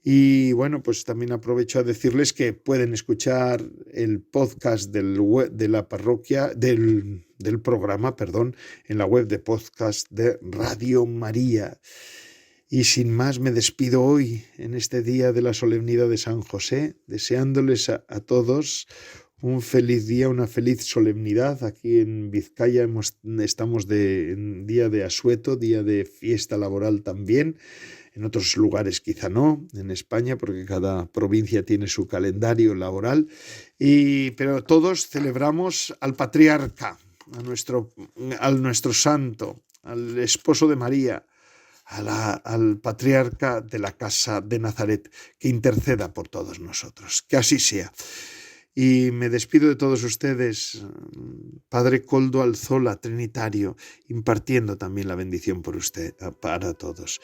Y bueno, pues también aprovecho a decirles que pueden escuchar el podcast de la parroquia, del programa, en la web de podcast de Radio María. Y sin más, me despido hoy, en este día de la solemnidad de San José, deseándoles a todos un feliz día, una feliz solemnidad. Aquí en Vizcaya estamos en día de asueto, día de fiesta laboral también. En otros lugares quizá no, en España, porque cada provincia tiene su calendario laboral. Pero todos celebramos al patriarca, al nuestro santo, al esposo de María, al patriarca de la casa de Nazaret, que interceda por todos nosotros. Que así sea. Y me despido de todos ustedes, Padre Koldo Alzola, trinitario, impartiendo también la bendición por usted, para todos.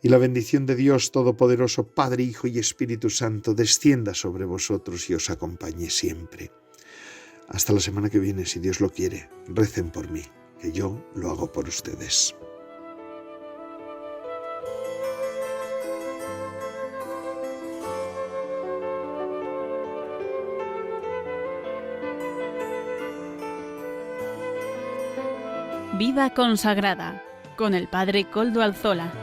Y la bendición de Dios Todopoderoso, Padre, Hijo y Espíritu Santo, descienda sobre vosotros y os acompañe siempre. Hasta la semana que viene, si Dios lo quiere. Recen por mí, que yo lo hago por ustedes. Vida Consagrada con el Padre Koldo Alzola.